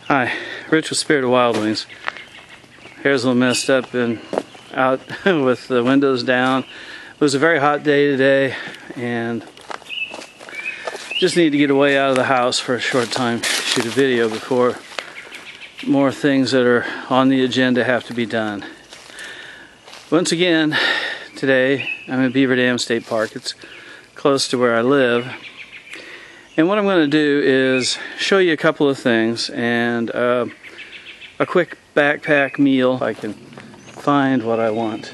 Hi, Rich with Spirit of Wild Wings. Hair's a little messed up and out with the windows down. It was a very hot day today and just need to get away out of the house for a short time, shoot a video before more things that are on the agenda have to be done. Once again, today I'm in Beaver Dam State Park. It's close to where I live. And what I'm going to do is show you a couple of things and a quick backpack meal if I can find what I want.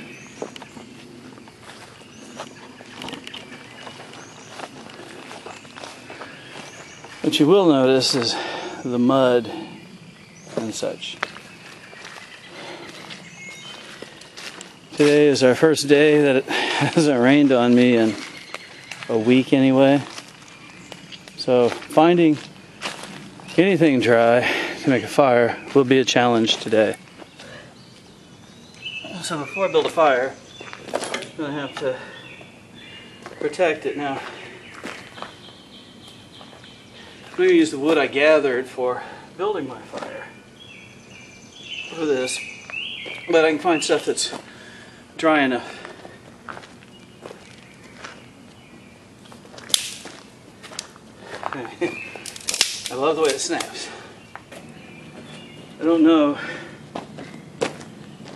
What you will notice is the mud and such. Today is our first day that it hasn't rained on me in a week anyway. So finding anything dry to make a fire will be a challenge today. So before I build a fire, I'm going to have to protect it. Now, I'm going to use the wood I gathered for building my fire for this, but I can find stuff that's dry enough. I love the way it snaps. I don't know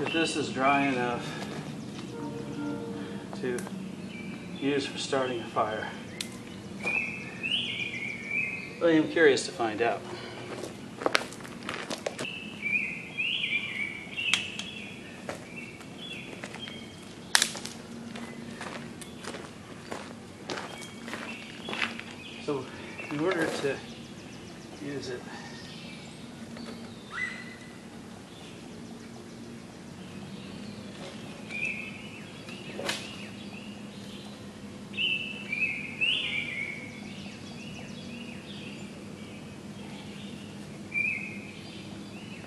if this is dry enough to use for starting a fire. But I am curious to find out. So, in order to use it,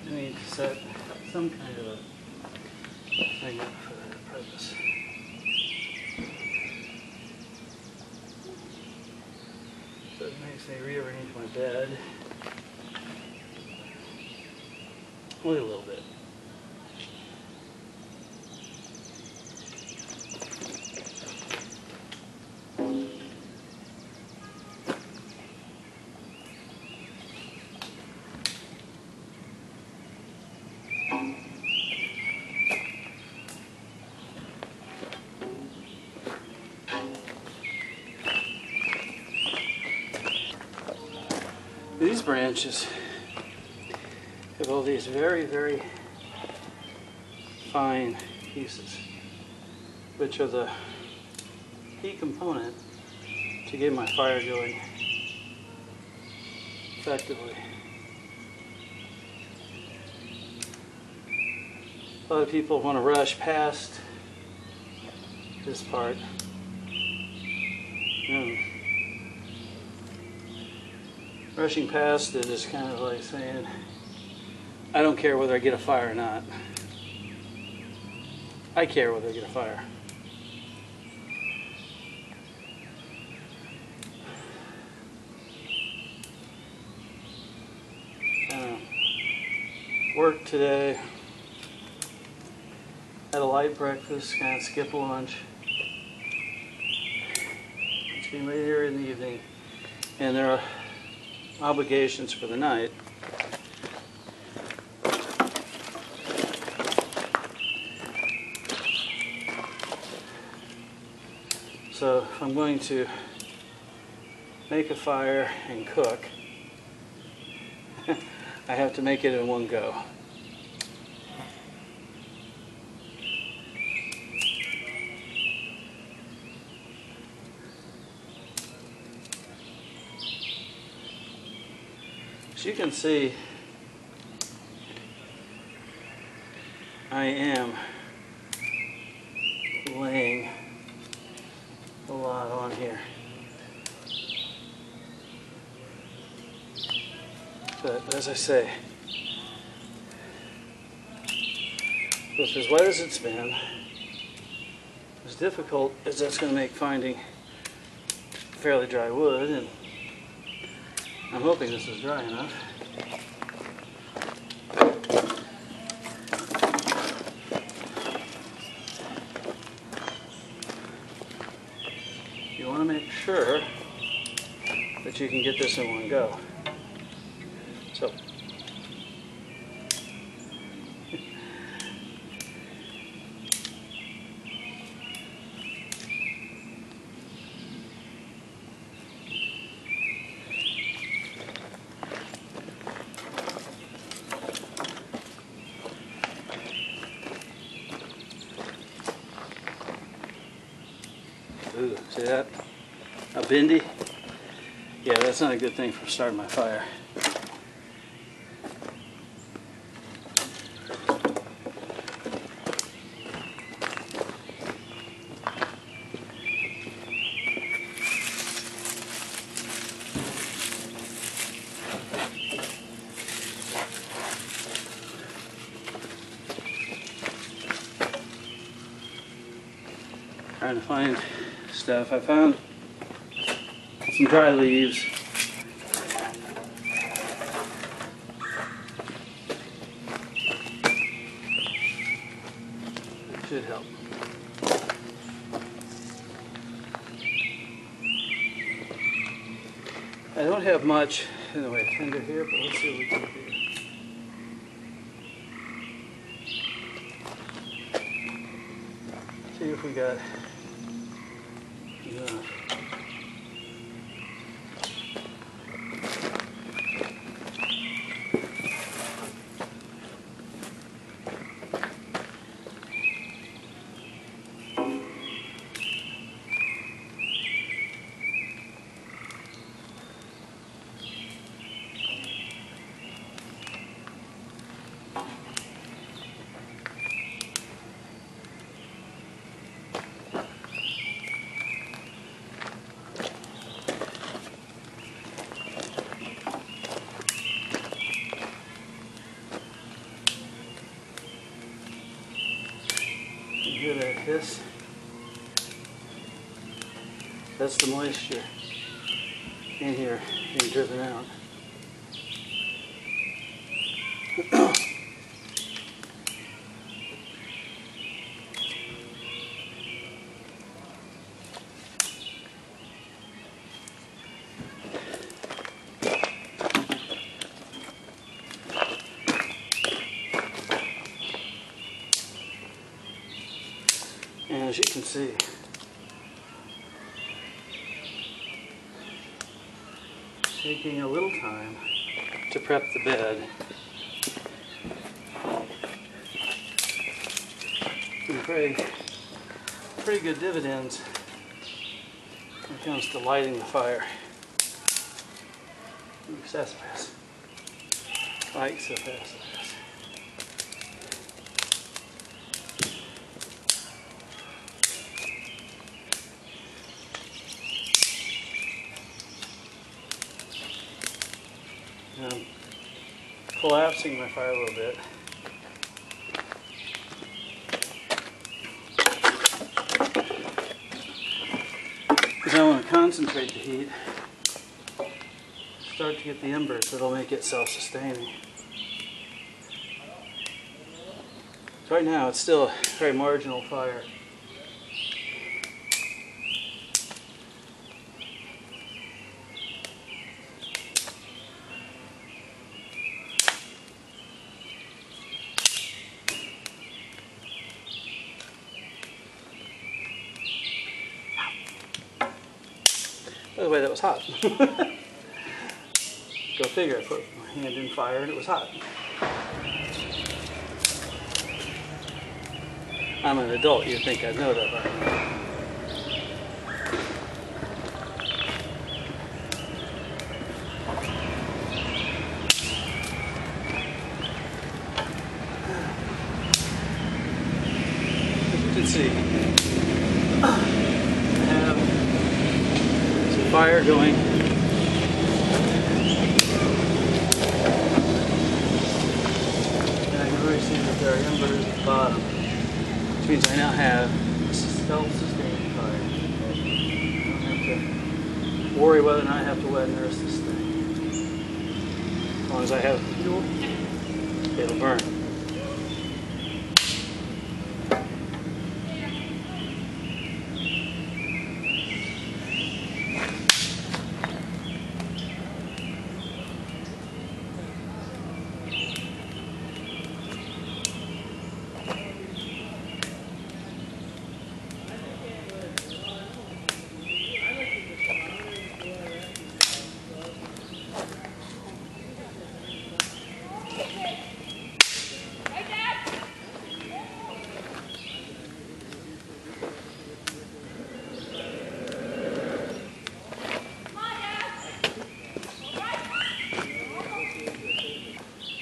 I need to set some kind of a thing up for that purpose. So it makes me rearrange my bed only a little bit. These branches have all these very, very fine pieces, which are the key component to get my fire going effectively. A lot of people want to rush past this part. Rushing past it is kind of like saying, I don't care whether I get a fire or not. I care whether I get a fire. Worked today. Had a light breakfast, kind of skip lunch. It's getting late here in the evening, and there are obligations for the night. So if I'm going to make a fire and cook, I have to make it in one go. As you can see, I am laying a lot on here. But as I say, with as wet as it's been, as difficult as that's going to make finding fairly dry wood, and I'm hoping this is dry enough. that you can get this in one go. So ooh, see that? How bendy? Yeah, that's not a good thing for starting my fire. Trying to find stuff. I found some dry leaves. That should help. I don't have much in the way of tinder here, but let's see what we can do. See if we got enough. Hear that hiss? That's the moisture in here being driven out. And as you can see, taking a little time to prep the bed. And pretty good dividends when it comes to lighting the fire. Ooh, sassafras. Like sassafras. I'm collapsing my fire a little bit. Because I want to concentrate the heat, start to get the embers that'll make it self-sustaining. So right now it's still a very marginal fire. By the way, that was hot. Go figure, I put my hand in fire and it was hot. I'm an adult, you'd think I'd know that by now. As you can see, fire going. And I can really see that there are embers at the bottom, which means I now have self-sustaining fire. I don't have to worry whether or not I have to wet nurse this thing. As long as I have fuel, it'll burn.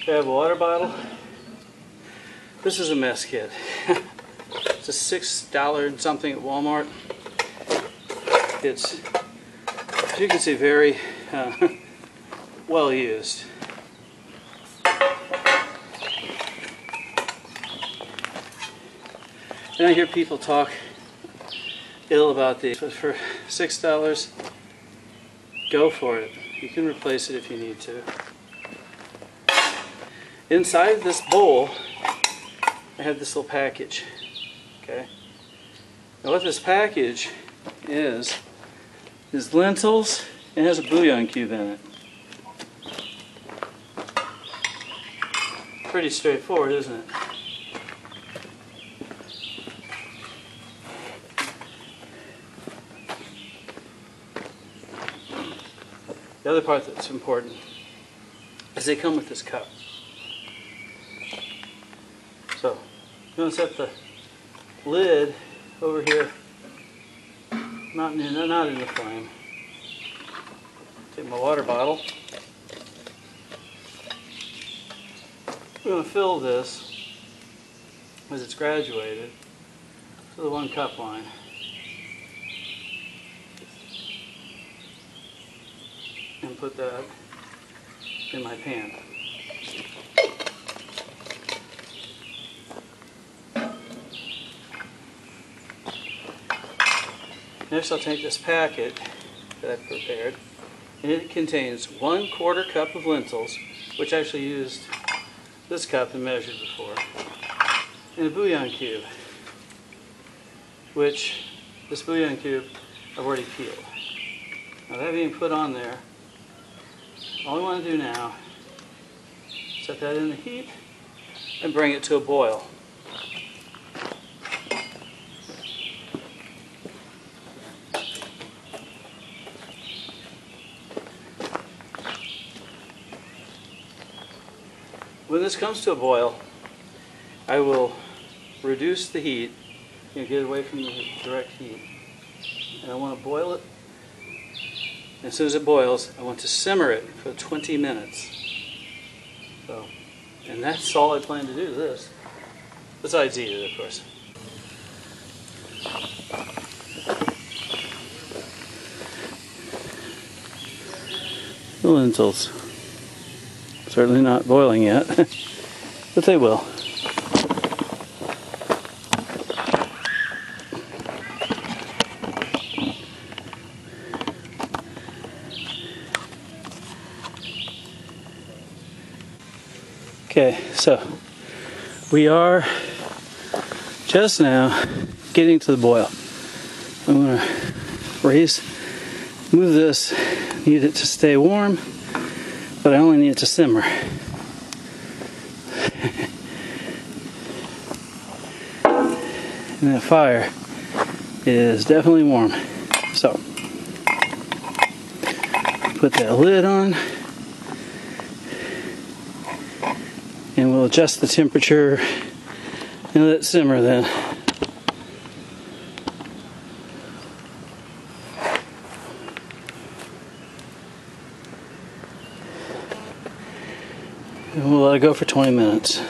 I have a water bottle. This is a mess kit. It's a $6 and something at Walmart. It's, as you can see, very well used. And I hear people talk ill about these, but for $6, go for it. You can replace it if you need to. Inside this bowl, I have this little package. Okay. Now what this package is lentils and has a bouillon cube in it. Pretty straightforward, isn't it? The other part that's important is they come with this cup. So, I'm going to set the lid over here, not in the flame. Take my water bottle. We're going to fill this as it's graduated to the 1 cup line. And put that in my pan. Next I'll take this packet that I've prepared, and it contains 1/4 cup of lentils, which I actually used this cup and measured before, and a bouillon cube, which this bouillon cube I've already peeled. Now that being put on there, all I want to do now is set that in the heat and bring it to a boil. When this comes to a boil, I will reduce the heat, get away from the direct heat, and I want to boil it. As soon as it boils, I want to simmer it for 20 minutes. So, and that's all I plan to do to this. Besides eat it, of course. The lentils. Certainly not boiling yet, but they will. Okay, so we are just now getting to the boil. I'm going to move this, need it to stay warm, but I only need it to simmer. And that fire is definitely warm. So, put that lid on. And we'll adjust the temperature and let it simmer then. And we'll let it go for 20 minutes.